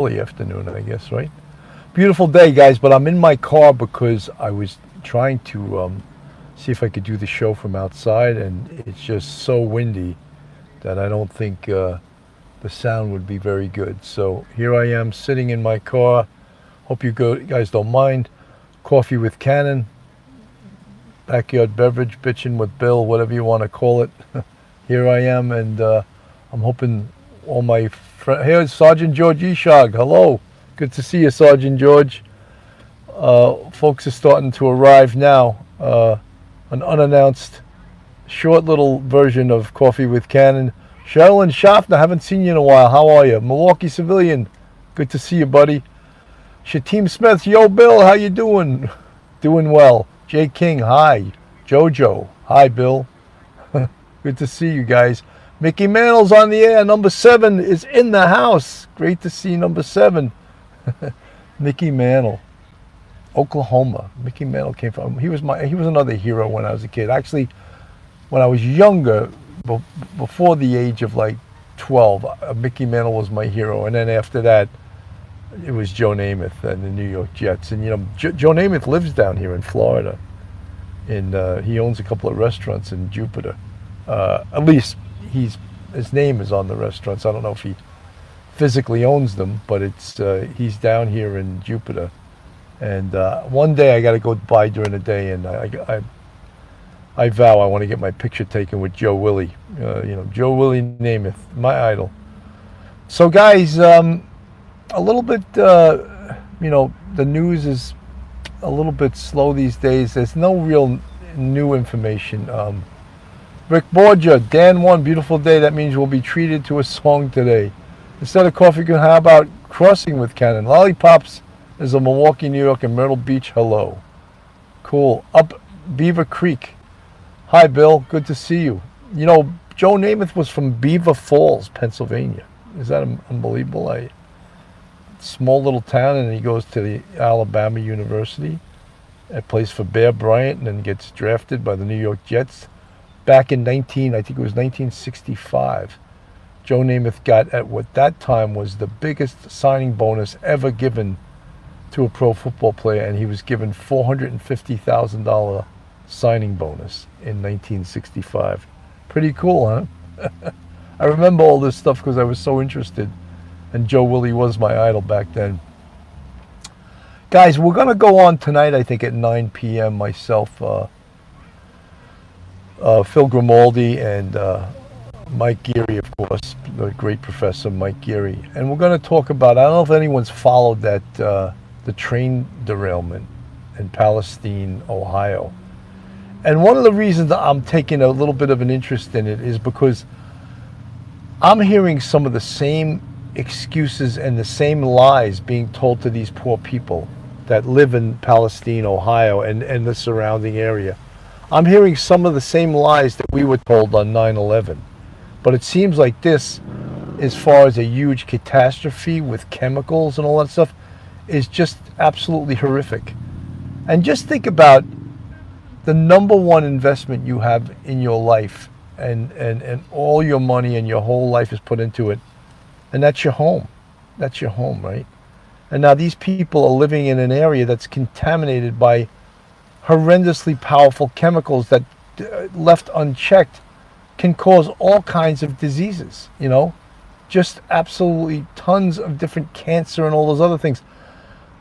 early afternoon, I guess, right? Beautiful day, guys, but I'm in my car because I was trying to see if I could do the show from outside, and it's just so windy that I don't think the sound would be very good. So here I am sitting in my car. Hope you guys don't mind. Coffee with Cannon, backyard beverage, bitching with Bill, whatever you want to call it. Here I am, and I'm hoping all my friends. Here's Sergeant George Ishag. Hello. Good to see you, Sergeant George. Folks are starting to arrive now. An unannounced, short little version of Coffee with Cannon. Sherilyn Schaffner, haven't seen you in a while. How are you? Milwaukee Civilian, good to see you, buddy. Shateem Smith, yo, Bill, how you doing? Doing well. Jay King, hi. Jojo, hi, Bill. Good to see you guys. Mickey Mantle's on the air. Number 7 is in the house. Great to see number 7. Mickey Mantle, Oklahoma. Mickey Mantle came from. He was another hero when I was a kid. Actually, when I was younger, before the age of like 12, Mickey Mantle was my hero, and then after that, it was Joe Namath and the New York Jets. And you know, Joe Namath lives down here in Florida, and he owns a couple of restaurants in Jupiter. At least his name is on the restaurants. I don't know if he physically owns them, but he's down here in Jupiter. And one day I got to go by during the day, and I vow I want to get my picture taken with Joe Willie. Joe Willie Namath, my idol. So guys, a little bit, the news is a little bit slow these days. There's no real new information. Rick Borgia, Dan 1, beautiful day. That means we'll be treated to a song today. Instead of coffee, how about Crossing with Cannon? Lollipops is a Milwaukee, New York, and Myrtle Beach. Hello. Cool. Up Beaver Creek. Hi, Bill. Good to see you. You know, Joe Namath was from Beaver Falls, Pennsylvania. Is that unbelievable? Small little town, and he goes to the Alabama University, plays for Bear Bryant, and then gets drafted by the New York Jets. Back in 1965, Joe Namath got at what that time was the biggest signing bonus ever given to a pro football player, and he was given $450,000 signing bonus in 1965. Pretty cool, huh? I remember all this stuff because I was so interested, and Joe Willie was my idol back then. Guys, we're going to go on tonight, I think, at 9 p.m. myself, Phil Grimaldi, and Mike Geary, of course, the great professor Mike Geary. And we're going to talk about, I don't know if anyone's followed that, the train derailment in Palestine, Ohio. And one of the reasons that I'm taking a little bit of an interest in it is because I'm hearing some of the same excuses and the same lies being told to these poor people that live in Palestine, Ohio, and the surrounding area. I'm hearing some of the same lies that we were told on 9/11. But it seems like this, as far as a huge catastrophe with chemicals and all that stuff, is just absolutely horrific. And just think about the number one investment you have in your life, and all your money and your whole life is put into it, and that's your home. That's your home, right? And now these people are living in an area that's contaminated by horrendously powerful chemicals that, left unchecked, can cause all kinds of diseases, just absolutely tons of different cancer and all those other things.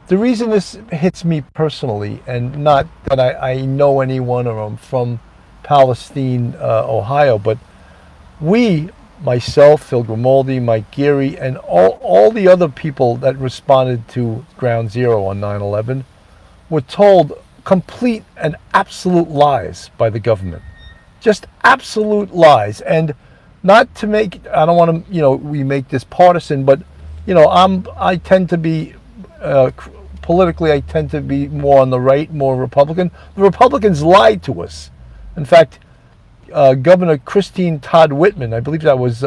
The reason this hits me personally, and not that I know anyone or I'm from Palestine, Ohio, but myself, Phil Grimaldi, Mike Geary, and all the other people that responded to Ground Zero on 9/11 were told complete and absolute lies by the government. Just absolute lies. And not to make, I don't want to, we make this partisan, but, I tend to be, politically, I tend to be more on the right, more Republican. The Republicans lied to us. In fact, Governor Christine Todd Whitman, I believe that was,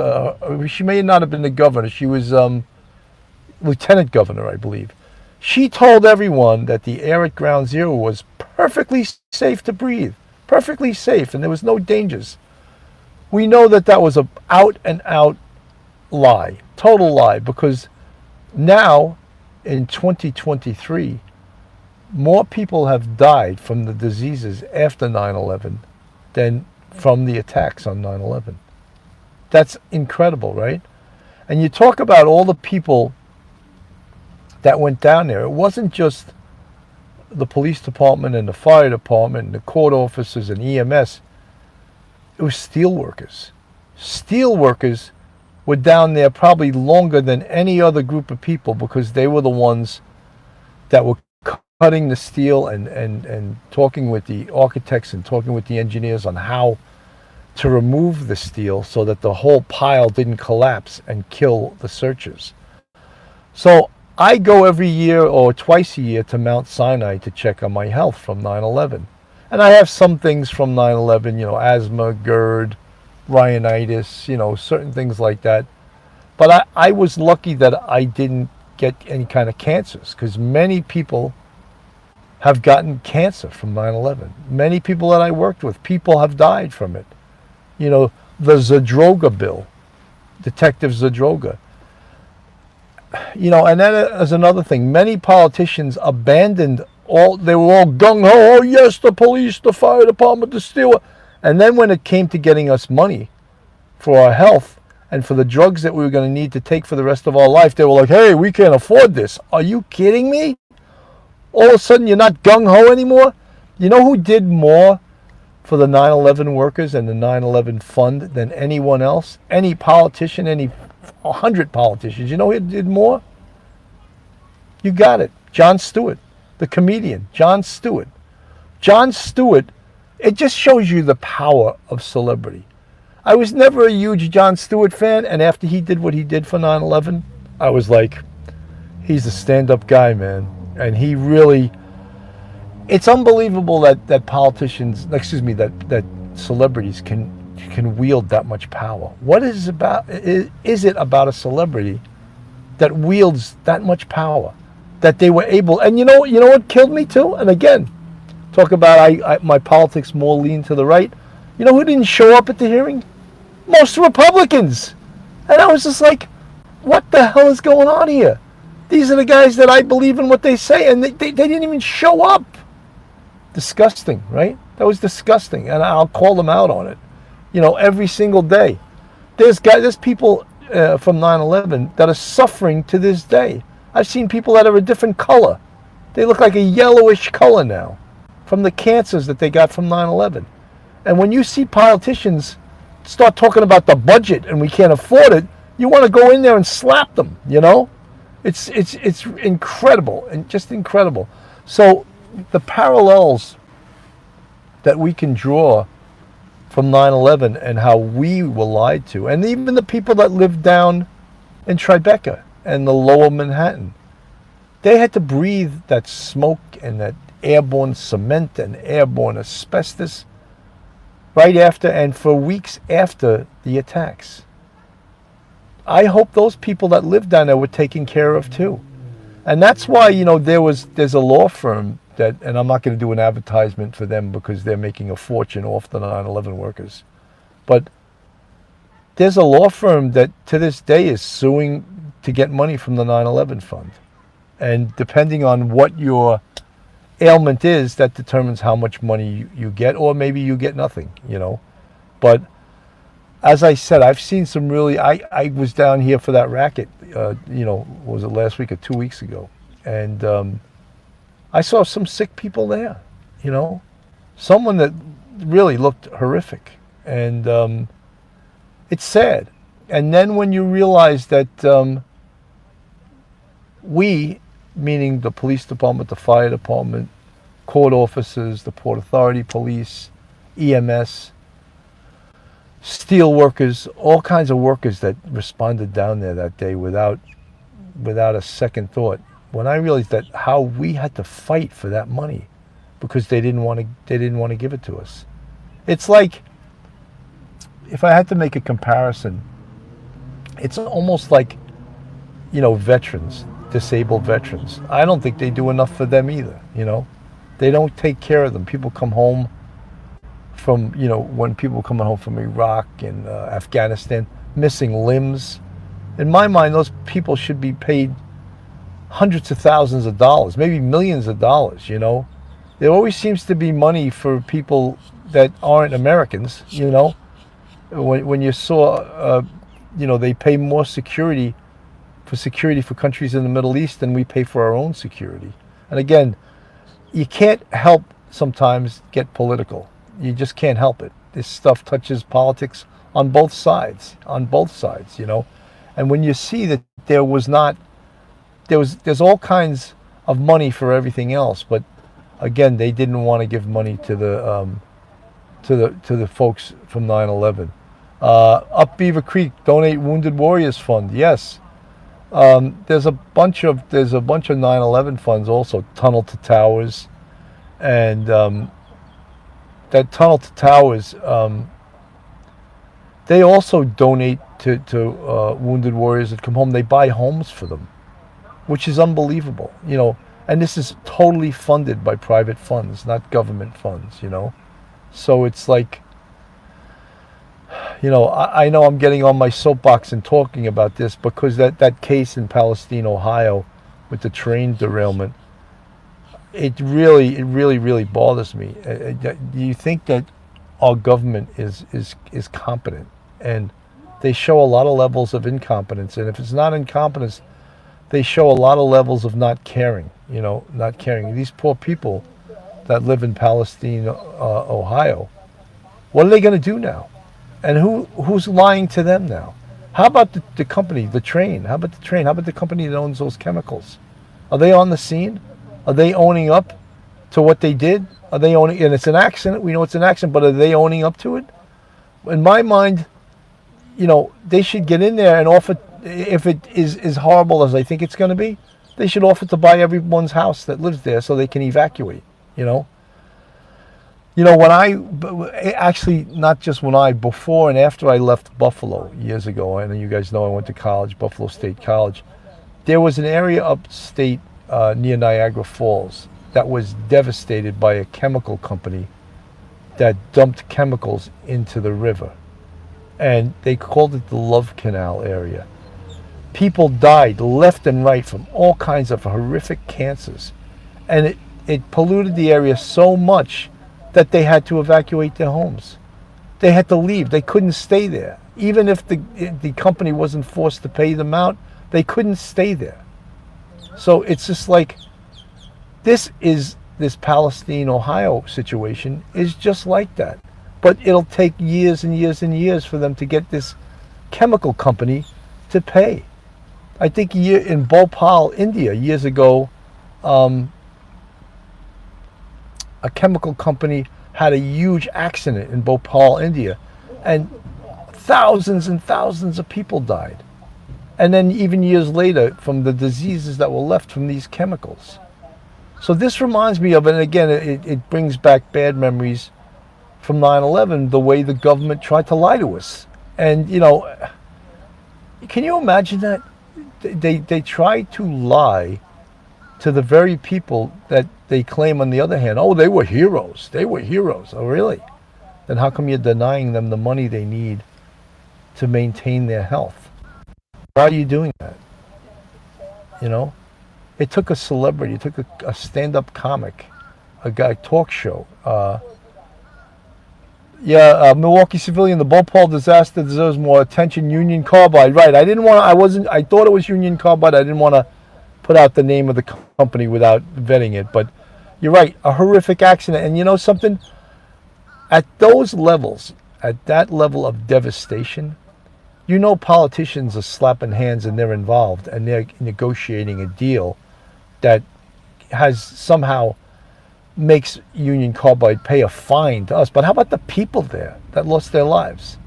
she may not have been the governor, she was lieutenant governor, I believe. She told everyone that the air at Ground Zero was perfectly safe to breathe, perfectly safe, and there was no dangers. We know that that was a out and out lie, total lie, because Now, in 2023, more people have died from the diseases after 9/11 than from the attacks on 9/11. That's incredible, right? And you talk about all the people that went down there. It wasn't just the police department and the fire department and the court officers and EMS. It was steel workers. Steel workers were down there probably longer than any other group of people because they were the ones that were cutting the steel and talking with the architects and talking with the engineers on how to remove the steel so that the whole pile didn't collapse and kill the searchers. So I go every year or twice a year to Mount Sinai to check on my health from 9/11. And I have some things from 9/11, asthma, GERD, rhinitis, certain things like that. But I was lucky that I didn't get any kind of cancers because many people have gotten cancer from 9/11. Many people that I worked with, people have died from it. The Zadroga bill, Detective Zadroga. And that is another thing. Many politicians abandoned they were all gung-ho, oh yes, the police, the fire department, the steel. And then when it came to getting us money for our health and for the drugs that we were going to need to take for the rest of our life, they were like, hey, we can't afford this. Are you kidding me? All of a sudden you're not gung-ho anymore? You know who did more for the 9/11 workers and the 9/11 fund than anyone else? Any politician, 100 politicians. You know who did more? You got it. Jon Stewart, the comedian, Jon Stewart. Jon Stewart, it just shows you the power of celebrity. I was never a huge Jon Stewart fan, and after he did what he did for 9/11, I was like, he's a stand-up guy, man. And he really, it's unbelievable that politicians, that celebrities can wield that much power. What is it about a celebrity that wields that much power? That they were able, and you know what killed me too? And again, talk about my politics more lean to the right. You know who didn't show up at the hearing? Most Republicans. And I was just like, what the hell is going on here? These are the guys that I believe in what they say, and they didn't even show up. Disgusting, right? That was disgusting, and I'll call them out on it. Every single day. There's people from 9/11 that are suffering to this day. I've seen people that are a different color. They look like a yellowish color now from the cancers that they got from 9/11. And when you see politicians start talking about the budget and we can't afford it, you want to go in there and slap them, It's incredible, and just incredible. So the parallels that we can draw from 9/11 and how we were lied to, and even the people that lived down in Tribeca and the lower Manhattan, they had to breathe that smoke and that airborne cement and airborne asbestos right after and for weeks after the attacks. I hope those people that lived down there were taken care of too. And that's why, there's a law firm that, and I'm not going to do an advertisement for them because they're making a fortune off the 9/11 workers. But there's a law firm that to this day is suing to get money from the 9/11 fund. And depending on what your ailment is, that determines how much money you get, or maybe you get nothing, But as I said, I've seen some really, I was down here for that racket, was it last week or 2 weeks ago? And I saw some sick people there, someone that really looked horrific. And it's sad. And then when you realize that we, meaning the police department, the fire department, court officers, the Port Authority police, EMS, steel workers, all kinds of workers that responded down there that day without a second thought. When I realized that how we had to fight for that money because they didn't want to give it to us. It's like, if I had to make a comparison, it's almost like, veterans, disabled veterans. I don't think they do enough for them either, They don't take care of them. People come home from, when people coming home from Iraq and Afghanistan, missing limbs. In my mind, those people should be paid hundreds of thousands of dollars, maybe millions of dollars, you know. There always seems to be money for people that aren't Americans, you know. When you saw, you know, they pay more security for countries in the Middle East than we pay for our own security. And again, you can't help sometimes get political. You just can't help it. This stuff touches politics on both sides, you know. And when you see that there's all kinds of money for everything else, but again, they didn't want to give money to the folks from 9/11. Up Beaver Creek, donate Wounded Warriors Fund. Yes. There's a bunch of 9/11 funds also. Tunnel to Towers, and that Tunnel to Towers, they also donate to wounded warriors that come home. They buy homes for them, which is unbelievable, you know. And this is totally funded by private funds, not government funds, you know. So it's like, you know, I know I'm getting on my soapbox and talking about this because that case in Palestine, Ohio, with the train derailment, it really bothers me. Do you think that our government is competent? And they show a lot of levels of incompetence. And if it's not incompetence, they show a lot of levels of not caring, you know, not caring. These poor people that live in Palestine, Ohio, what are they going to do now? And who's lying to them now? How about the company, the train? How about the train? How about the company that owns those chemicals? Are they on the scene? Are they owning up to what they did? Are they owning? And it's an accident. We know it's an accident, but are they owning up to it? In my mind, you know, they should get in there and offer. If it is as horrible as I think it's going to be, they should offer to buy everyone's house that lives there so they can evacuate. You know. You know, not just before and after I left Buffalo years ago, and you guys know I went to college, Buffalo State College, there was an area upstate near Niagara Falls that was devastated by a chemical company that dumped chemicals into the river. And they called it the Love Canal area. People died left and right from all kinds of horrific cancers. And it polluted the area so much that they had to evacuate their homes. They had to leave. They couldn't stay there. Even if the company wasn't forced to pay them out, they couldn't stay there. So it's just like, this Palestine, Ohio situation is just like that. But it'll take years and years and years for them to get this chemical company to pay. I think in Bhopal, India, years ago, a chemical company had a huge accident in Bhopal, India, and thousands and thousands of people died. And then even years later, from the diseases that were left from these chemicals. So this reminds me of, and again, it brings back bad memories from 9/11, the way the government tried to lie to us. And, you know, can you imagine that? They tried to lie to the very people that they claim, on the other hand, oh, they were heroes. They were heroes. Oh, really? Then how come you're denying them the money they need to maintain their health? Why are you doing that? You know? It took a celebrity, it took a stand-up comic, a guy talk show. Milwaukee civilian, the Bhopal disaster deserves more attention. Union Carbide. Right. I thought it was Union Carbide. I didn't want to put out the name of the company without vetting it, but you're right, a horrific accident. And you know something? At those levels, at that level of devastation, you know politicians are slapping hands and they're involved and they're negotiating a deal that has somehow makes Union Carbide pay a fine to us. But how about the people there that lost their lives?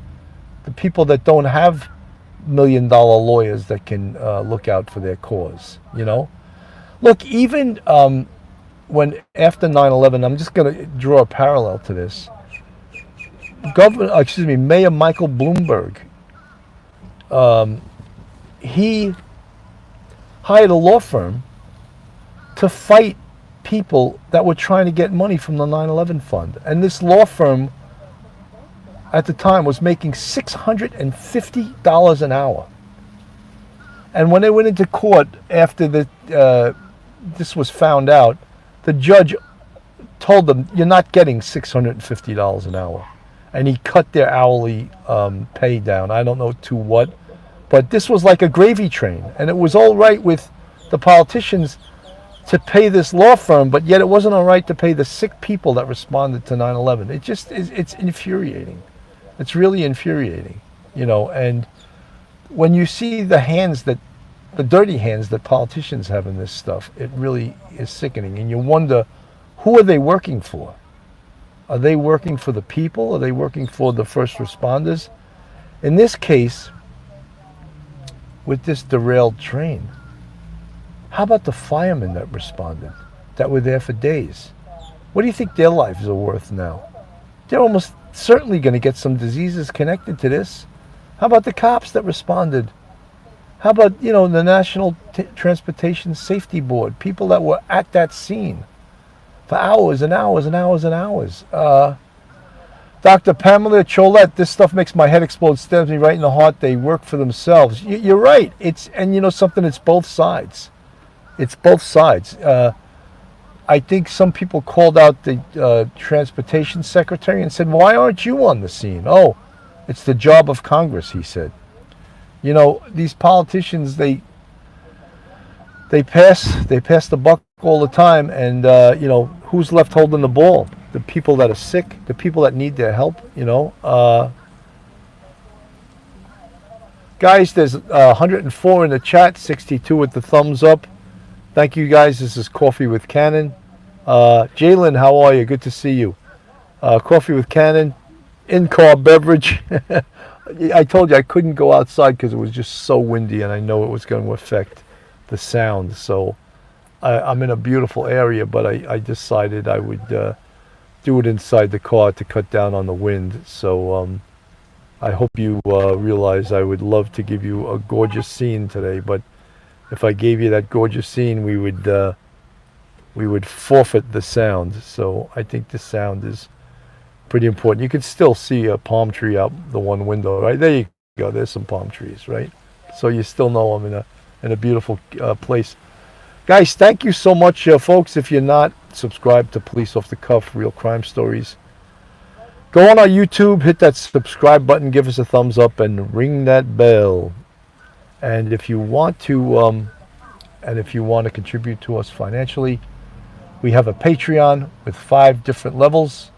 The people that don't have $1 million lawyers that can look out for their cause, you know? Look, even when after 9/11, I'm just going to draw a parallel to this. Mayor Michael Bloomberg, he hired a law firm to fight people that were trying to get money from the 9/11 fund. And this law firm at the time was making $650 an hour. And when they went into court after this was found out, the judge told them, you're not getting $650 an hour. And he cut their hourly pay down. I don't know to what, but this was like a gravy train. And it was all right with the politicians to pay this law firm, but yet it wasn't all right to pay the sick people that responded to 9/11. It just is, it's infuriating. It's really infuriating, you know. And when you see the dirty hands that politicians have in this stuff, it really is sickening. And you wonder, who are they working for? Are they working for the people? Are they working for the first responders? In this case, with this derailed train, how about the firemen that responded, that were there for days? What do you think their lives are worth now? They're almost certainly going to get some diseases connected to this. How about the cops that responded? How about, you know, the National Transportation Safety Board, people that were at that scene for hours and hours and hours and hours? Dr. Pamela Cholette, this stuff makes my head explode, stabs me right in the heart. They work for themselves. You're right. And you know something, it's both sides. It's both sides. I think some people called out the transportation secretary and said, why aren't you on the scene? Oh, it's the job of Congress, he said. You know, these politicians, they pass the buck all the time, and you know, who's left holding the ball? The people that are sick, the people that need their help, you know. Guys, there's 104 in the chat, 62 with the thumbs up. Thank you guys. This is Coffee with Cannon. Jalen, how are you? Good to see you. Coffee with Cannon, in-car beverage. I told you I couldn't go outside because it was just so windy, and I know it was going to affect the sound. So I'm in a beautiful area, but I decided I would do it inside the car to cut down on the wind. So I hope you realize I would love to give you a gorgeous scene today, but if I gave you that gorgeous scene, we would forfeit the sound. So I think the sound is pretty important. You can still see a palm tree out the one window, right? There you go. There's some palm trees, right? So you still know I'm in a beautiful place. Guys, thank you so much, folks. If you're not subscribed to Police Off the Cuff, Real Crime Stories, go on our YouTube, hit that subscribe button, give us a thumbs up, and ring that bell. And if you want to, contribute to us financially, we have a Patreon with 5 different levels,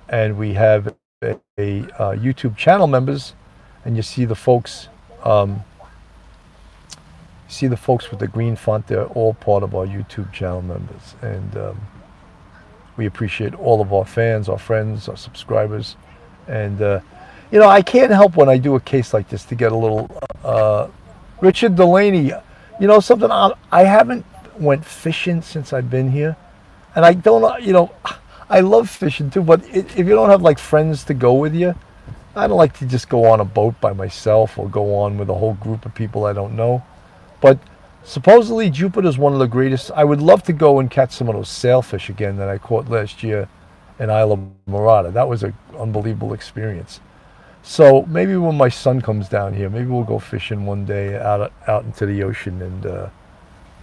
and we have a YouTube channel members, and you see the folks, with the green font. They're all part of our YouTube channel members, and we appreciate all of our fans, our friends, our subscribers, and you know, I can't help when I do a case like this to get a little. Richard Delaney, you know something, I haven't went fishing since I've been here, and I don't, you know, I love fishing too, but if you don't have like friends to go with you, I don't like to just go on a boat by myself or go on with a whole group of people I don't know. But supposedly Jupiter's one of the greatest. I would love to go and catch some of those sailfish again that I caught last year in Isla Morada. That was an unbelievable experience. So maybe when my son comes down here, maybe we'll go fishing one day out into the ocean, and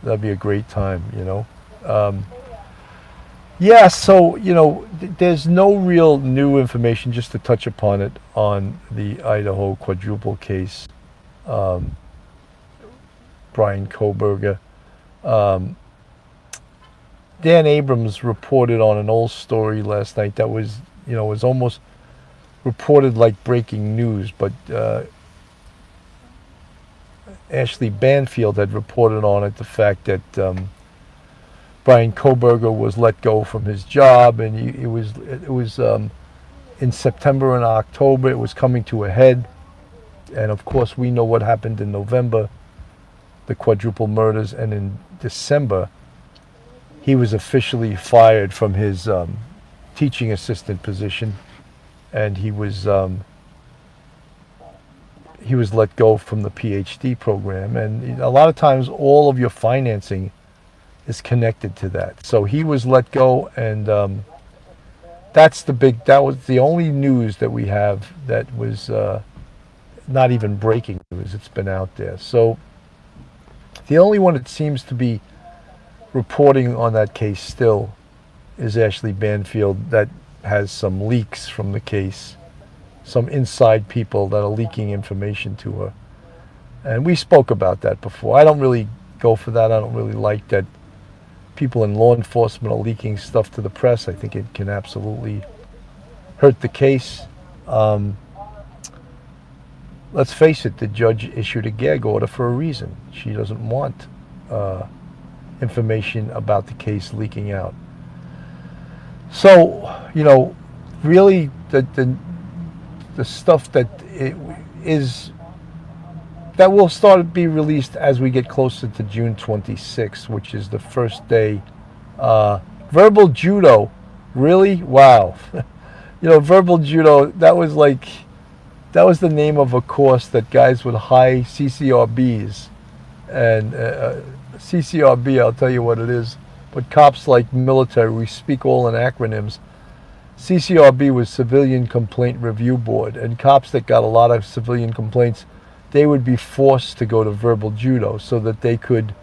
that'd be a great time, you know. Yeah, so, you know, there's no real new information, just to touch upon it, on the Idaho quadruple case. Brian Kohberger. Dan Abrams reported on an old story last night that was, you know, was almost reported like breaking news, but Ashley Banfield had reported on it, the fact that Brian Kohberger was let go from his job, and it was in September and October. It was coming to a head, and of course we know what happened in November, the quadruple murders, and in December he was officially fired from his teaching assistant position, and he was let go from the PhD program. And a lot of times all of your financing is connected to that. So he was let go, and that was the only news that we have that was not even breaking news. It's been out there. So The only one that seems to be reporting on that case still is Ashley Banfield, that has some leaks from the case, some inside people that are leaking information to her. And we spoke about that before. I don't really go for that. I don't really like that people in law enforcement are leaking stuff to the press. I think it can absolutely hurt the case. Let's face it, the judge issued a gag order for a reason. She doesn't want information about the case leaking out. So, you know, really the stuff that that will start to be released as we get closer to June 26th, which is the first day. Verbal judo, really? Wow. You know, verbal judo, that was the name of a course that guys with high CCRBs, and CCRB, I'll tell you what it is, but cops like military, we speak all in acronyms. CCRB was Civilian Complaint Review Board, and cops that got a lot of civilian complaints, they would be forced to go to verbal judo so that they could,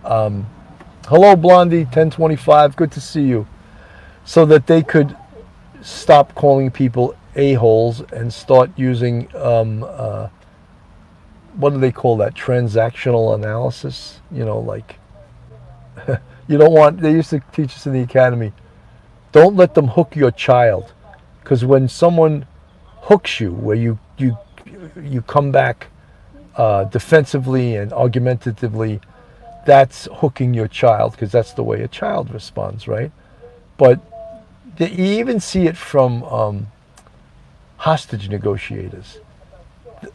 hello Blondie, 1025, good to see you, so that they could stop calling people a-holes and start using, what do they call that, transactional analysis? You know, like, you don't want, they used to teach us in the academy, don't let them hook your child, because when someone hooks you, where you come back defensively and argumentatively, that's hooking your child, because that's the way a child responds, right? But you even see it from hostage negotiators.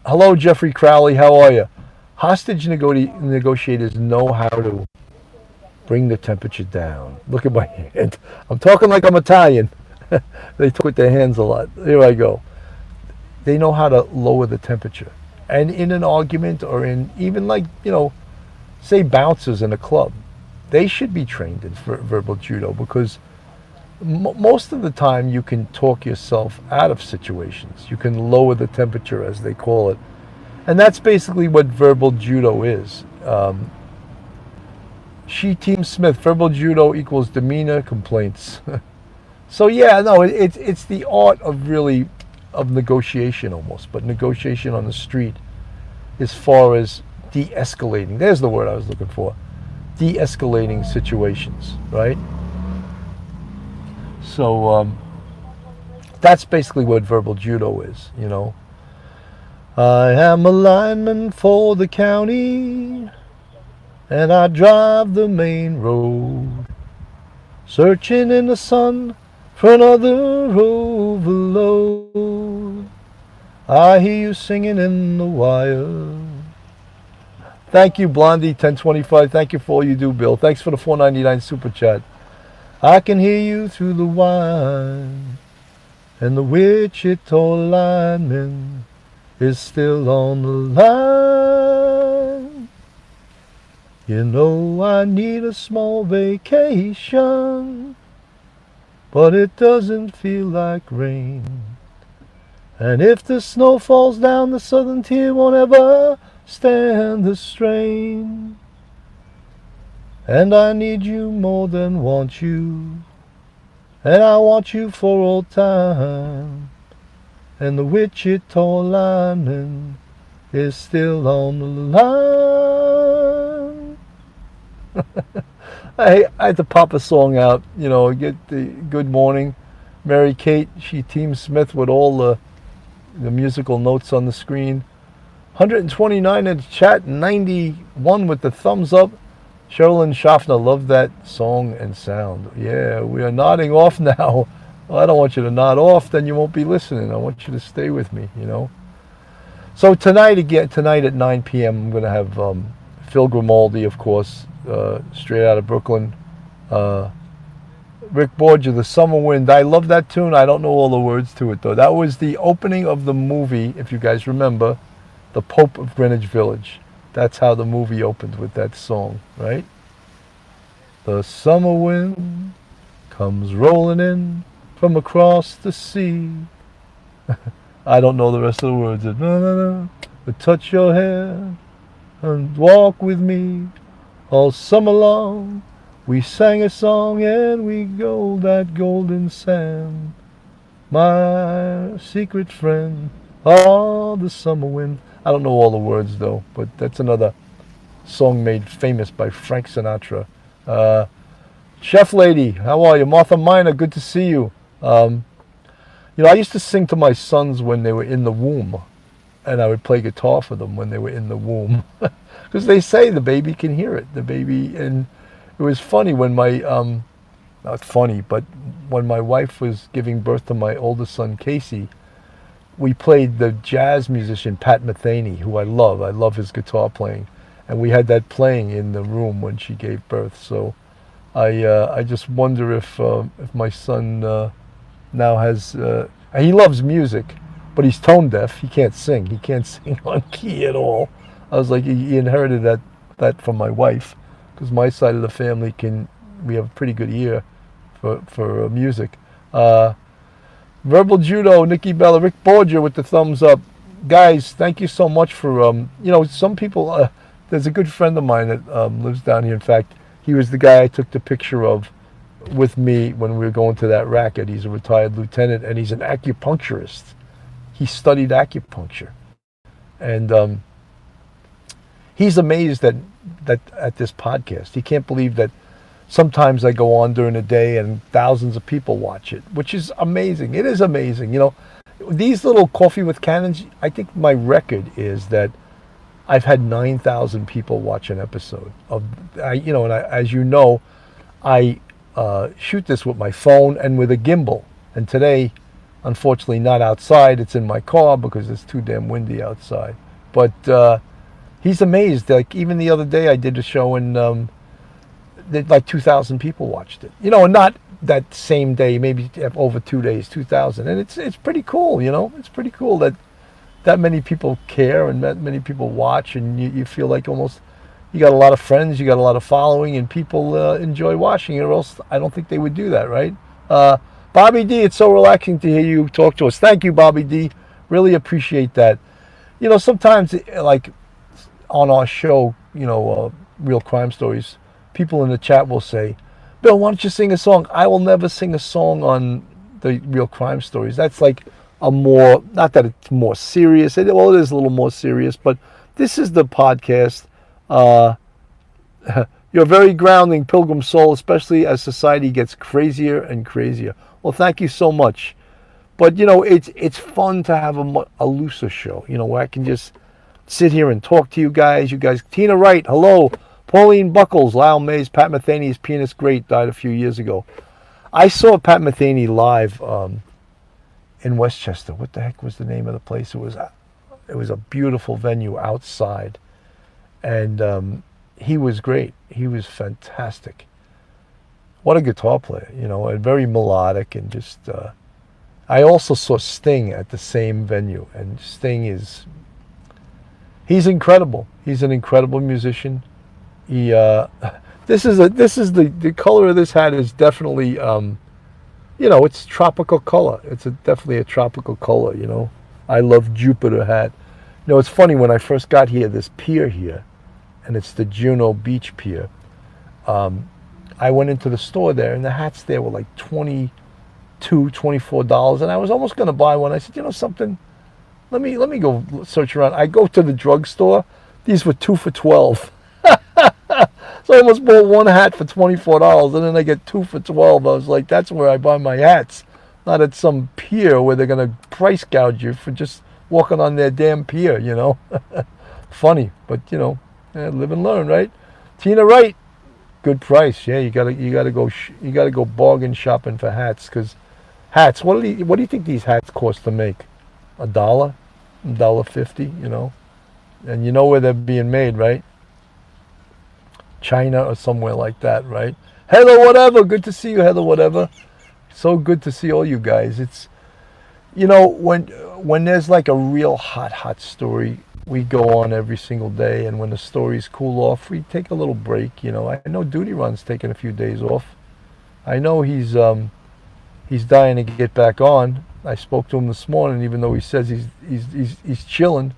Hello, Jeffrey Crowley, how are you? Hostage negotiators know how to bring the temperature down. Look at my hand. I'm talking like I'm Italian. They talk with their hands a lot. Here I go. They know how to lower the temperature. And in an argument, or in even, like, you know, say bouncers in a club, they should be trained in verbal judo, because most of the time you can talk yourself out of situations. You can lower the temperature, as they call it. And that's basically what verbal judo is. Team Smith, verbal judo equals demeanor complaints. So yeah, no, it's the art of negotiation almost, but negotiation on the street as far as de-escalating. There's the word I was looking for. De-escalating situations, right? So that's basically what verbal judo is, you know. I am a lineman for the county, and I drive the main road, searching in the sun for another overload. I hear you singing in the wire. Thank you, Blondie, 1025. Thank you for all you do, Bill. Thanks for the $4.99 super chat. I can hear you through the wire, and the Wichita lineman is still on the line. You know I need a small vacation, but it doesn't feel like rain. And if the snow falls down, the southern tier won't ever stand the strain. And I need you more than want you, and I want you for all time. And the Wichita lineman is still on the line. I had to pop a song out, you know, get the good morning. Mary Kate, she Team Smith with all the musical notes on the screen. 129 in the chat, 91 with the thumbs up. Sherilyn Schaffner, love that song and sound. Yeah, we are nodding off now. Well, I don't want you to nod off, then you won't be listening. I want you to stay with me, you know. So tonight at 9 p.m., I'm going to have Phil Grimaldi, of course, straight out of Brooklyn. Rick Borgia, The Summer Wind. I love that tune. I don't know all the words to it, though. That was the opening of the movie, if you guys remember, The Pope of Greenwich Village. That's how the movie opened, with that song, right? The summer wind comes rolling in from across the sea. I don't know the rest of the words. No, no, no. Touch your hair and walk with me All summer long, we sang a song and we gold that golden sand. My secret friend, all the summer wind. I don't know all the words though, but that's another song made famous by Frank Sinatra. Chef lady, how are you? Martha Miner, good to see you. I used to sing to my sons when they were in the womb, and I would play guitar for them when they were in the womb, because they say the baby can hear it. The baby, and it was funny when not funny, but when my wife was giving birth to my oldest son, Casey, we played the jazz musician Pat Metheny, who I love. I love his guitar playing. And we had that playing in the room when she gave birth. So I just wonder if my son now has, he loves music, but he's tone deaf. He can't sing. He can't sing on key at all. I was like, he inherited that from my wife, because my side of the family we have a pretty good ear for music. Verbal Judo, Nikki Bella, Rick Borgia with the thumbs up. Guys, thank you so much for, some people, there's a good friend of mine that lives down here. In fact, he was the guy I took the picture of with me when we were going to that racket. He's a retired lieutenant, and he's an acupuncturist. He studied acupuncture. And he's amazed that at this podcast. He can't believe that sometimes I go on during the day and thousands of people watch it, which is amazing. It is amazing. These little coffee with cannons, I think my record is that I've had 9,000 people watch an episode of, as you know, I shoot this with my phone and with a gimbal. And today, unfortunately, not outside. It's in my car because it's too damn windy outside. But he's amazed. Like even the other day, I did a show and like 2,000 people watched it. And not that same day, maybe over 2 days, 2,000. And it's pretty cool. It's pretty cool that many people care and that many people watch, and you feel like almost you got a lot of friends, you got a lot of following, and people enjoy watching it, or else I don't think they would do that, right? Bobby D, it's so relaxing to hear you talk to us. Thank you, Bobby D. Really appreciate that. Sometimes, like on our show, Real Crime Stories, people in the chat will say, Bill, why don't you sing a song? I will never sing a song on the Real Crime Stories. That's like not that it's more serious. It is a little more serious, but this is the podcast. You're very grounding, Pilgrim Soul, especially as society gets crazier and crazier. Well, thank you so much. But, it's fun to have a looser show, where I can just sit here and talk to you guys. Tina Wright, hello. Pauline Buckles, Lyle Mays, Pat Metheny's pianist, great, died a few years ago. I saw Pat Metheny live in Westchester. What the heck was the name of the place? It was a beautiful venue outside, and he was great. He was fantastic. What a guitar player, and very melodic, and just. I also saw Sting at the same venue, and Sting he's incredible. He's an incredible musician. This is the color of this hat is definitely it's tropical color. It's definitely a tropical color. I love Jupiter hat. It's funny, when I first got here, this pier here, and it's the Juno Beach Pier. I went into the store there, and the hats there were like $22, $24, and I was almost going to buy one. I said, something. Let me go search around. I go to the drugstore. These were 2 for $12. So I almost bought one hat for $24, and then I get 2 for $12. I was like, that's where I buy my hats, not at some pier where they're going to price gouge you for just walking on their damn pier, Funny, but, live and learn, right? Tina Wright, good price. Yeah, you gotta go bargain shopping for hats, because hats, what do you think these hats cost to make? $1? $1.50, And where they're being made, right? China or somewhere like that, right? Heather Whatever, good to see you, Heather Whatever. So good to see all you guys. It's, when there's like a real hot story, we go on every single day, and when the stories cool off, we take a little break. I know Duty Run's taking a few days off. I know he's dying to get back on. I spoke to him this morning, even though he says he's chilling,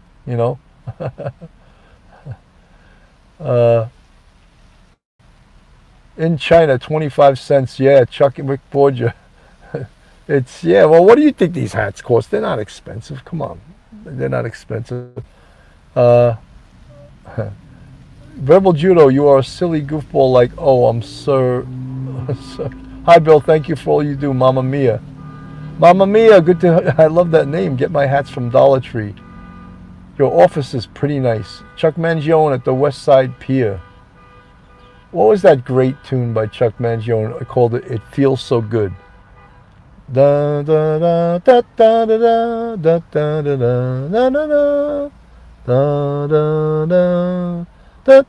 In China, 25 cents. Yeah, Chuck and Rick Borgia. It's, yeah, well, what do you think these hats cost? They're not expensive. Come on. They're not expensive. Uh, Verbal Judo, you are a silly goofball like, oh, I'm sir. Hi, Bill. Thank you for all you do. Mamma Mia. Mamma Mia, good to, I love that name. Get my hats from Dollar Tree. Your office is pretty nice. Chuck Mangione at the West Side Pier. What was that great tune by Chuck Mangione? I called it "It Feels So Good." Da da da da da da da da da da da da da da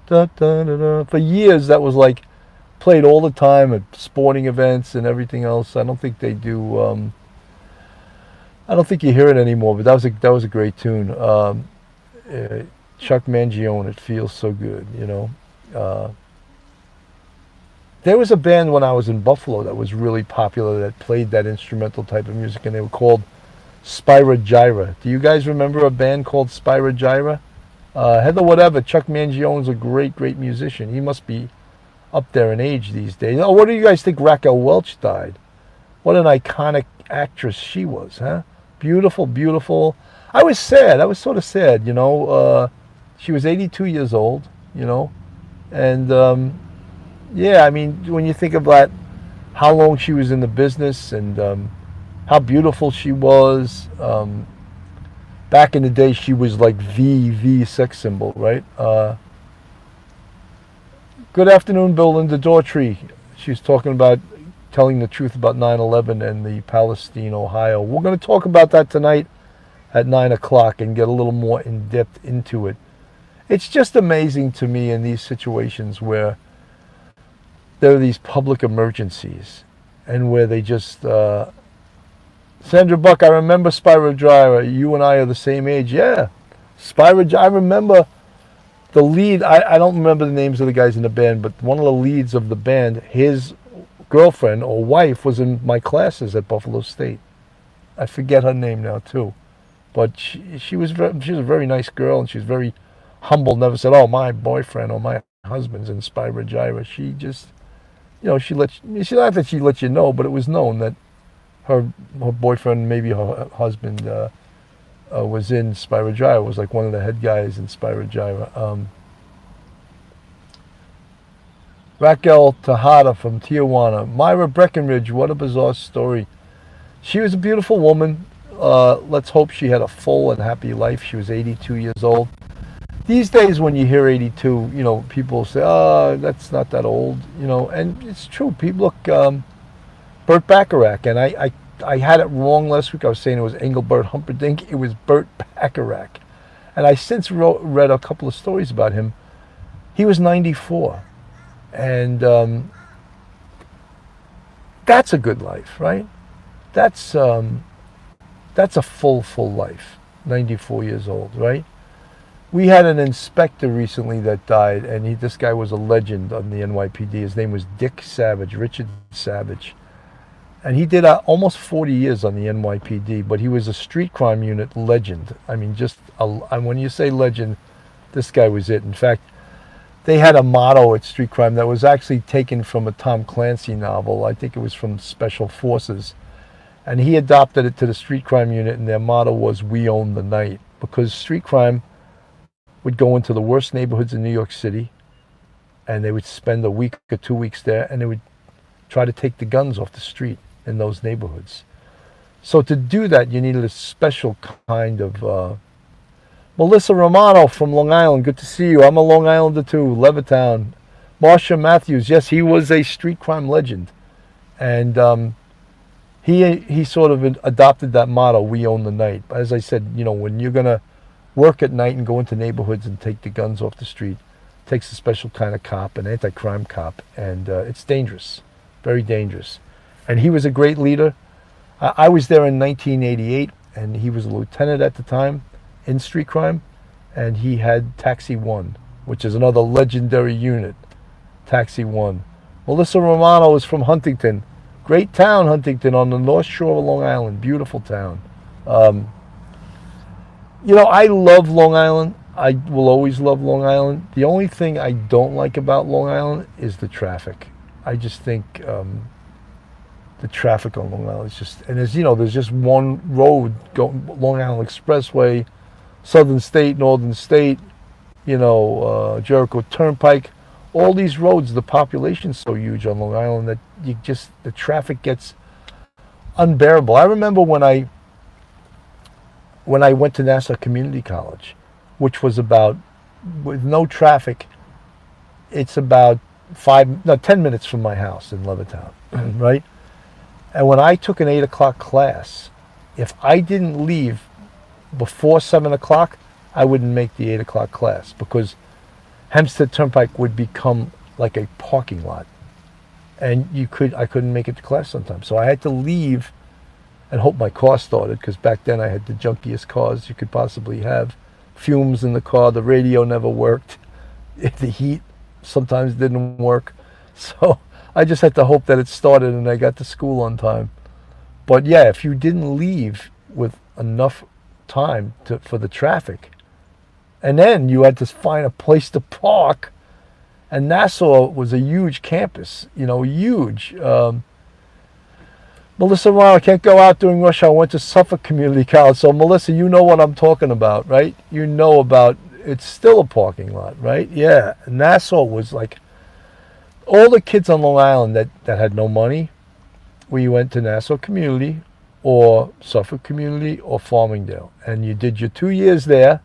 da da da. For years, that was like played all the time at sporting events and everything else. I don't think they do. I don't think you hear it anymore. But that was a great tune. Chuck Mangione, "It Feels So Good." You know. There was a band when I was in Buffalo that was really popular that played that instrumental type of music, and they were called Spyra Gyra. Do you guys remember a band called Spyra Gyra? Heather whatever, Chuck Mangione's a great, great musician. He must be up there in age these days. Oh, what do you guys think Raquel Welch died? What an iconic actress she was, huh? Beautiful, beautiful. I was sad. I was sort of sad, you know. She was 82 years old, you know, and yeah, I mean, when you think about how long she was in the business and how beautiful she was, back in the day, she was like the sex symbol, right? Good afternoon, Bill. Linda Daughtry. She's talking about telling the truth about 9/11 and the Palestine, Ohio. We're going to talk about that tonight at 9 o'clock and get a little more in depth into it. It's just amazing to me in these situations where there are these public emergencies and where they just Sandra Buck, I remember Spyro Gyra. You and I are the same age. Yeah, Spyro Gyra. I remember the lead. I don't remember the names of the guys in the band, but one of the leads of the band, his girlfriend or wife was in my classes at Buffalo State. I forget her name now too, but she was a very nice girl, and she was very humble. Never said, "Oh, my boyfriend or my husband's in Spyro Gyra." She just, you know, she not that she let you know, but it was known that her boyfriend, maybe her husband, was in Spyro Gyra, was like one of the head guys in Spyro Gyra. Raquel Tejada from Tijuana. Myra Breckenridge, what a bizarre story. She was a beautiful woman. Let's hope she had a full and happy life. She was 82 years old. These days when you hear 82, you know, people say, oh, that's not that old, you know, and it's true. People look, Burt Bacharach, and I had it wrong last week. I was saying it was Engelbert Humperdinck. It was Burt Bacharach. And I since read a couple of stories about him. He was 94. And that's a good life, right? That's a full life, 94 years old, right? We had an inspector recently that died, and this guy was a legend on the NYPD. His name was Dick Savage, Richard Savage. And he did almost 40 years on the NYPD, but he was a street crime unit legend. I mean, and when you say legend, this guy was it. In fact, they had a motto at Street Crime that was actually taken from a Tom Clancy novel. I think it was from Special Forces. And he adopted it to the street crime unit, and their motto was, "We own the night." Because street crime would go into the worst neighborhoods in New York City, and they would spend a week or 2 weeks there, and they would try to take the guns off the street in those neighborhoods. So to do that, you needed a special kind of... Melissa Romano from Long Island, good to see you. I'm a Long Islander too, Levittown. Marsha Matthews, yes, he was a street crime legend. And he sort of adopted that motto, "We own the night." As I said, you know, when you're going to work at night and go into neighborhoods and take the guns off the street, it takes a special kind of cop, an anti-crime cop, and it's dangerous, very dangerous. And he was a great leader. I was there in 1988, and he was a lieutenant at the time in street crime, and he had Taxi 1, which is another legendary unit, Taxi 1. Melissa Romano is from Huntington. Great town, Huntington, on the North Shore of Long Island. Beautiful town. You know, I love Long Island. I will always love Long Island. The only thing I don't like about Long Island is the traffic. I just think the traffic on Long Island is just, and there's just one road going, Long Island Expressway, Southern State, Northern State, Jericho Turnpike, all these roads. The population's so huge on Long Island that the traffic gets unbearable. I remember when I went to Nassau Community College, which was about, with no traffic, it's about 10 minutes from my house in Levittown, right? And when I took an 8 o'clock class, if I didn't leave before 7 o'clock, I wouldn't make the 8 o'clock class, because Hempstead Turnpike would become like a parking lot. And I couldn't make it to class sometimes. So I had to leave and hope my car started, because back then I had the junkiest cars you could possibly have. Fumes in the car, the radio never worked, the heat sometimes didn't work. So I just had to hope that it started and I got to school on time. But yeah, if you didn't leave with enough time for the traffic, and then you had to find a place to park, and Nassau was a huge campus, huge. Melissa, well, I can't go out during rush hour. I went to Suffolk Community College. So Melissa, you know what I'm talking about, right? You know about, it's still a parking lot, right? Yeah. Nassau was like, all the kids on Long Island that had no money, we went to Nassau Community or Suffolk Community or Farmingdale. And you did your 2 years there,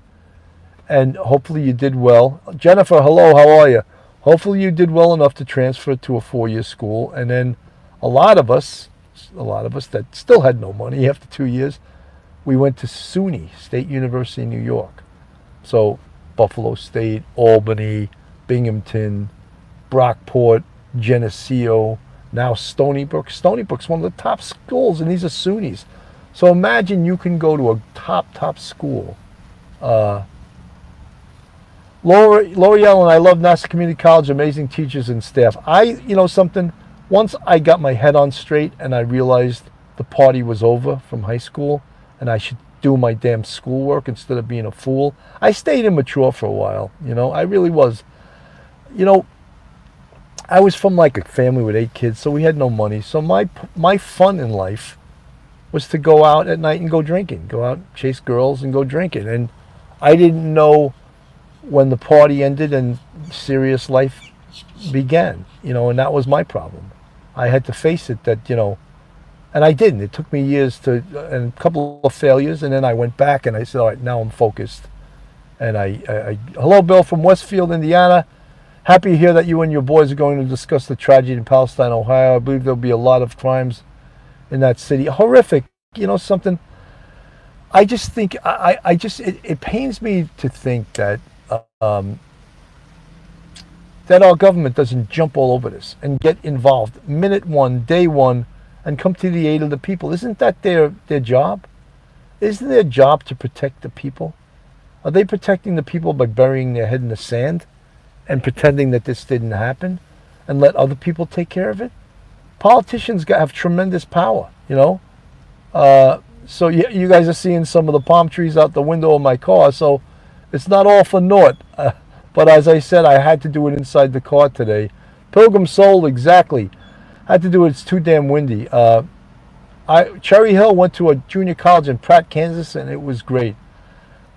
and hopefully you did well. Jennifer, hello, how are you? Hopefully you did well enough to transfer to a 4-year school. And then a lot of us that still had no money after 2 years, we went to SUNY, State University in New York. So Buffalo State, Albany, Binghamton, Brockport, Geneseo, now Stony Brook. Stony Brook's one of the top schools, and these are SUNYs. So imagine you can go to a top school. L'Oreal, and I love Nassau Community College, amazing teachers and staff. Once I got my head on straight and I realized the party was over from high school and I should do my damn schoolwork instead of being a fool, I stayed immature for a while. I really was. I was from like a family with 8 kids, so we had no money. So my fun in life was to go out at night and go drinking, go out, chase girls and go drinking. And I didn't know when the party ended and serious life began, and that was my problem. I had to face it that, and I didn't. It took me years and a couple of failures, and then I went back and I said, all right, now I'm focused. And hello, Bill from Westfield, Indiana. Happy to hear that you and your boys are going to discuss the tragedy in Palestine, Ohio. I believe there'll be a lot of crimes in that city. Horrific, something. I just think, it pains me to think that that our government doesn't jump all over this and get involved minute one, day one, and come to the aid of the people. Isn't that their job? Isn't their job to protect the people? Are they protecting the people by burying their head in the sand and pretending that this didn't happen and let other people take care of it? Politicians have tremendous power, So you guys are seeing some of the palm trees out the window of my car, so it's not all for naught. But as I said, I had to do it inside the car today. Pilgrim Soul, exactly. I had to do it. It's too damn windy. Cherry Hill, went to a junior college in Pratt, Kansas, and it was great.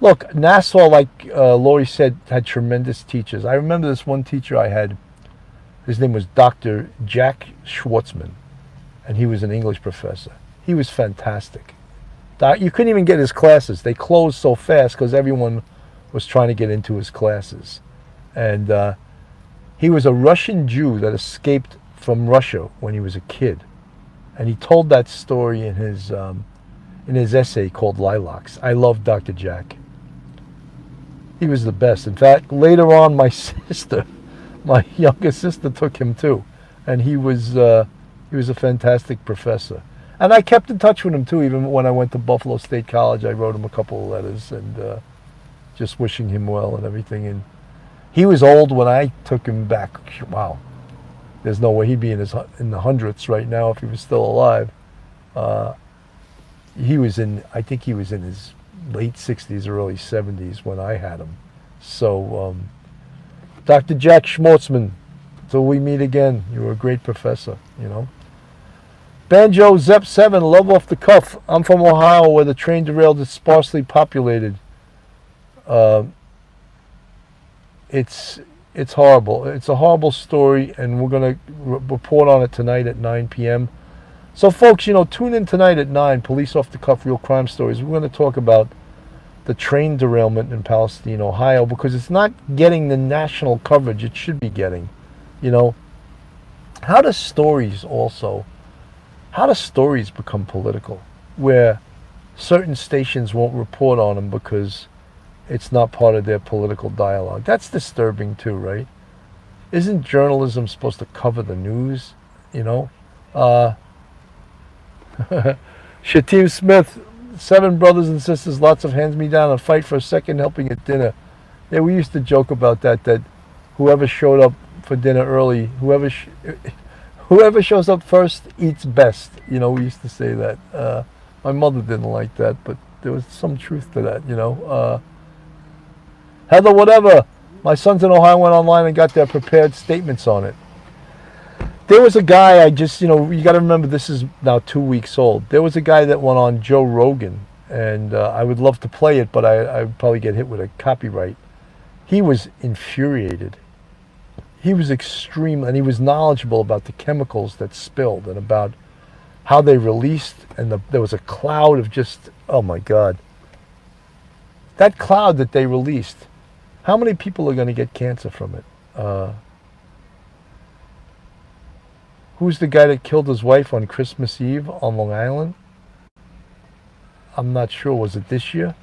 Look, Nassau, like Lori said, had tremendous teachers. I remember this one teacher I had. His name was Dr. Jack Schwartzman, and he was an English professor. He was fantastic. You couldn't even get his classes. They closed so fast because everyone was trying to get into his classes. And he was a Russian Jew that escaped from Russia when he was a kid. And he told that story in his essay called Lilacs. I love Dr. Jack. He was the best. In fact, later on, my younger sister took him too. And he was a fantastic professor. And I kept in touch with him too, even when I went to Buffalo State College. I wrote him a couple of letters and just wishing him well and everything. And he was old when I took him back. Wow. There's no way he'd be in the hundreds right now if he was still alive. I think he was in his late 60s or early 70s when I had him. So, Dr. Jack Schwartzman, till we meet again, you were a great professor, you know. Banjo Zep 7, love off the cuff. I'm from Ohio where the train derailed is sparsely populated. It's horrible. It's a horrible story, and we're going to report on it tonight at 9 p.m. So, folks, you know, tune in tonight at 9, Police Off the Cuff, Real Crime Stories. We're going to talk about the train derailment in Palestine, Ohio, because it's not getting the national coverage it should be getting. You know, how do stories become political, where certain stations won't report on them because it's not part of their political dialogue? That's disturbing too, right? Isn't journalism supposed to cover the news, you know? Shatim Smith, 7 brothers and sisters, lots of hands me down, and fight for a second helping at dinner. Yeah, we used to joke about that whoever showed up for dinner early, whoever shows up first eats best. You know, we used to say that. My mother didn't like that, but there was some truth to that, you know. Heather, whatever. My sons in Ohio went online and got their prepared statements on it. There was a guy, you got to remember this is now 2 weeks old. There was a guy that went on Joe Rogan, and I would love to play it, but I would probably get hit with a copyright. He was infuriated. He was extreme, and he was knowledgeable about the chemicals that spilled and about how they released, and there was a cloud of just, oh my God. That cloud that they released, how many people are going to get cancer from it? Who's the guy that killed his wife on Christmas Eve on Long Island? I'm not sure. Was it this year?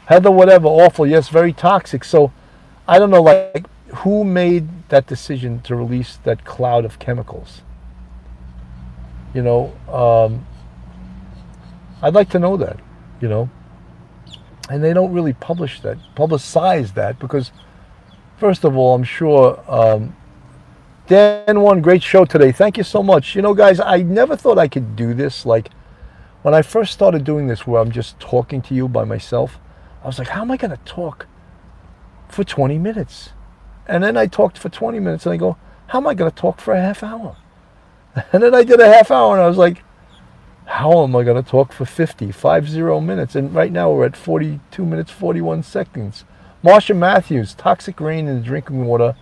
Heather, whatever, awful. Yes, very toxic. So, I don't know, like, who made that decision to release that cloud of chemicals? You know, I'd like to know that, you know. And they don't really publicize that, because, first of all, I'm sure... Dan, one great show today. Thank you so much. You know, guys, I never thought I could do this. Like, when I first started doing this, where I'm just talking to you by myself, I was like, how am I going to talk for 20 minutes? And then I talked for 20 minutes, and I go, how am I going to talk for a half hour? And then I did a half hour, and I was like, how am I going to talk for 50 minutes? And right now we're at 42 minutes, 41 seconds. Marsha Matthews, toxic rain in the drinking water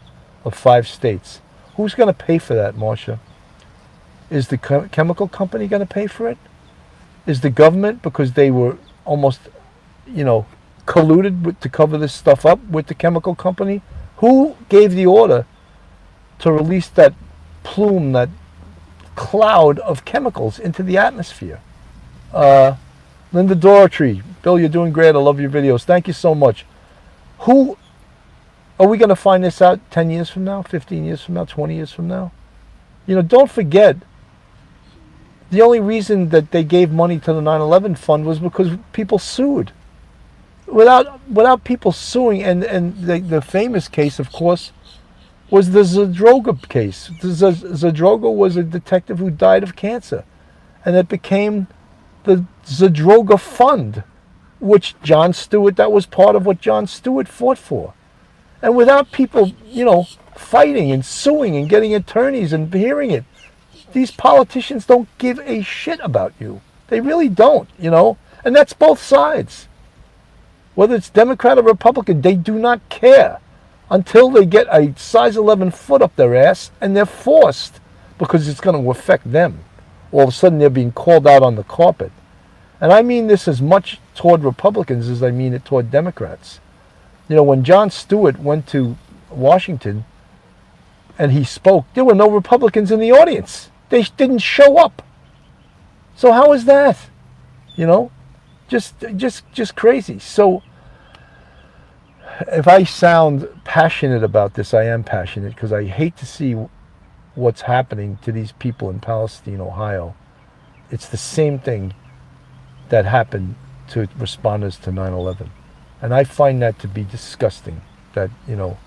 of 5 states. Who's going to pay for that, Marsha? Is the chemical company going to pay for it? Is the government, because they were almost, you know, colluded to cover this stuff up with the chemical company? Who gave the order to release that plume, that cloud of chemicals into the atmosphere? Linda Doherty, Bill, you're doing great. I love your videos. Thank you so much. Who... Are we going to find this out 10 years from now, 15 years from now, 20 years from now? You know, don't forget, the only reason that they gave money to the 9/11 fund was because people sued. Without people suing, and the famous case, of course, was the Zadroga case. Zadroga was a detective who died of cancer, and it became the Zadroga Fund, which Jon Stewart, that was part of what Jon Stewart fought for. And without people, you know, fighting and suing and getting attorneys and hearing it, these politicians don't give a shit about you. They really don't, you know. And that's both sides. Whether it's Democrat or Republican, they do not care until they get a size 11 foot up their ass, and they're forced, because it's going to affect them. All of a sudden they're being called out on the carpet. And I mean this as much toward Republicans as I mean it toward Democrats. You know, when Jon Stewart went to Washington and he spoke, there were no Republicans in the audience. They didn't show up. So how is that? You know, just crazy. So if I sound passionate about this, I am passionate, because I hate to see what's happening to these people in Palestine, Ohio. It's the same thing that happened to responders to 9/11. And I find that to be disgusting. That, you know,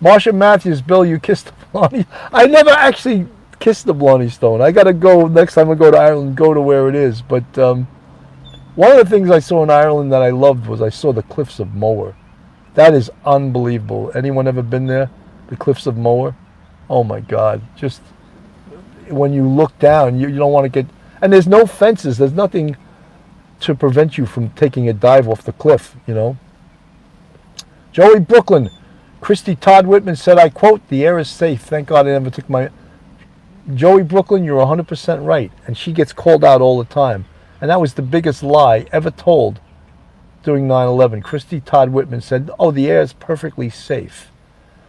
Marsha Matthews, Bill, you kissed the Blarney. I never actually kissed the Blarney Stone. I got to go, next time I go to Ireland, go to where it is. But one of the things I saw in Ireland that I loved was I saw the cliffs of Moher. That is unbelievable. Anyone ever been there? The Cliffs of Moher? Oh my God. Just when you look down, you don't want to get... And there's no fences. There's nothing to prevent you from taking a dive off the cliff, you know. Joey Brooklyn. Christy Todd Whitman said, I quote, the air is safe. Thank God I never took my... Joey Brooklyn, you're 100% right. And she gets called out all the time. And that was the biggest lie ever told during 9/11. Christy Todd Whitman said, oh, the air is perfectly safe.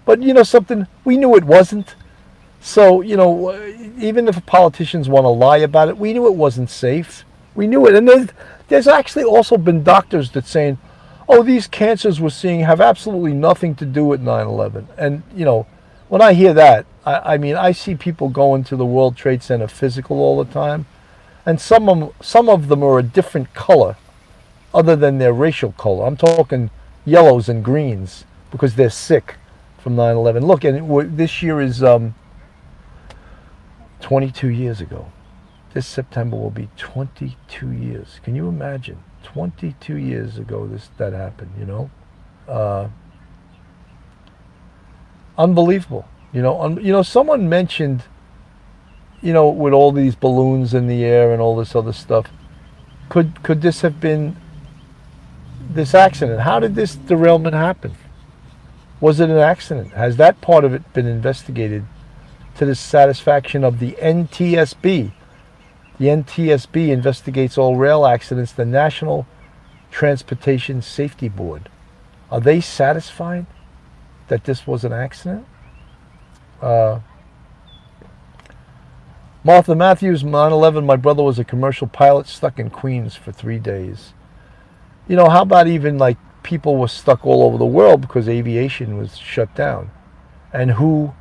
But you know something? We knew it wasn't. So, you know, even if politicians want to lie about it, we knew it wasn't safe. We knew it. And there's actually also been doctors that saying, oh, these cancers we're seeing have absolutely nothing to do with 9/11. And, you know, when I hear that, I mean, I see people going to the World Trade Center physical all the time. And some of them are a different color other than their racial color. I'm talking yellows and greens because they're sick from 9/11. Look, and this year is 22 years ago. This September will be 22 years. Can you imagine? 22 years ago that happened, you know? Unbelievable. You know, someone mentioned, you know, with all these balloons in the air and all this other stuff, could this have been this accident? How did this derailment happen? Was it an accident? Has that part of it been investigated to the satisfaction of the NTSB? The NTSB investigates all rail accidents, the National Transportation Safety Board. Are they satisfied that this was an accident? Martha Matthews, 9/11, my brother was a commercial pilot stuck in Queens for 3 days. You know, how about even like people were stuck all over the world because aviation was shut down? And who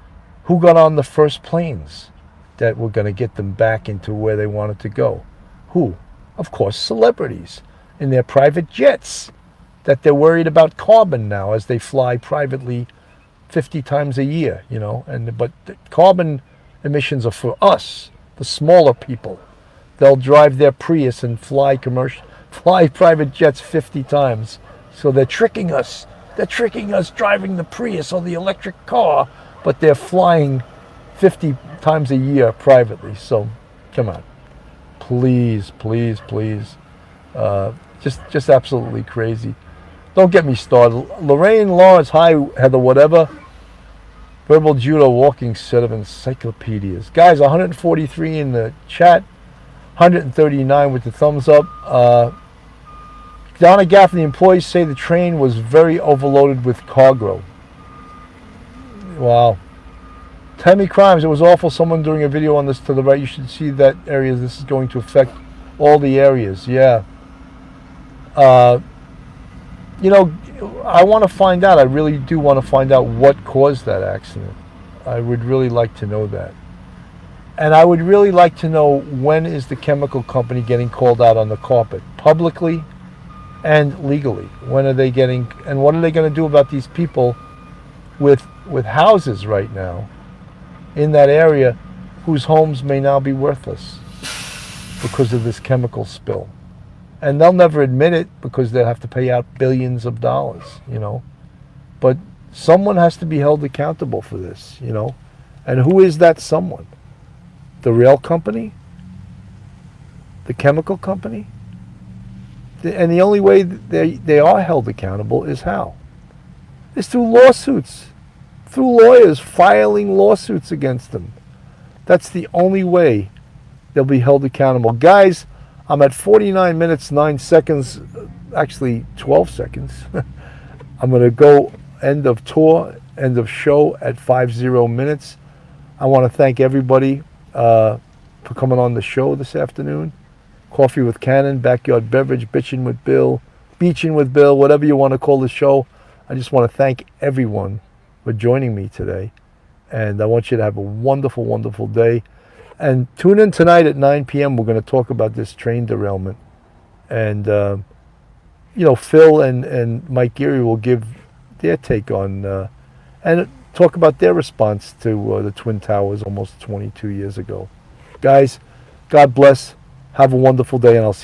got on the first planes that were going to get them back into where they wanted to go? Who? Of course, celebrities in their private jets that they're worried about carbon now as they fly privately 50 times a year, you know. But the carbon emissions are for us, the smaller people. They'll drive their Prius and fly private jets 50 times. So they're tricking us. They're tricking us driving the Prius or the electric car, but they're flying 50 times a year privately. So come on, please, please, please. Just absolutely crazy. Don't get me started. Lorraine Lawrence, hi Heather, whatever. Verbal Judo walking set of encyclopedias. Guys, 143 in the chat, 139 with the thumbs up. Donna Gaffney, employees say the train was very overloaded with cargo. Wow. Tammy Crimes, it was awful. Someone doing a video on this to the right. You should see that area. This is going to affect all the areas. Yeah. You know, I want to find out. I really do want to find out what caused that accident. I would really like to know that. And I would really like to know, when is the chemical company getting called out on the carpet? Publicly and legally. When are they getting, and what are they going to do about these people with houses right now in that area whose homes may now be worthless because of this chemical spill? And they'll never admit it because they'll have to pay out billions of dollars, you know. But someone has to be held accountable for this, you know. And who is that someone? The rail company? The chemical company? And the only way they are held accountable is how? Is through lawsuits. Through lawyers filing lawsuits against them. That's the only way they'll be held accountable. Guys, I'm at 49 minutes, 9 seconds, actually 12 seconds. I'm going to go end of tour, end of show at 50 minutes. I want to thank everybody for coming on the show this afternoon. Coffee with Cannon, Backyard Beverage, Bitchin' with Bill, Beachin' with Bill, whatever you want to call the show. I just want to thank everyone for joining me today. And I want you to have a wonderful, wonderful day. And tune in tonight at 9 p.m. We're going to talk about this train derailment. And, you know, Phil and Mike Geary will give their take on, and talk about their response to the Twin Towers almost 22 years ago. Guys, God bless. Have a wonderful day, and I'll see you.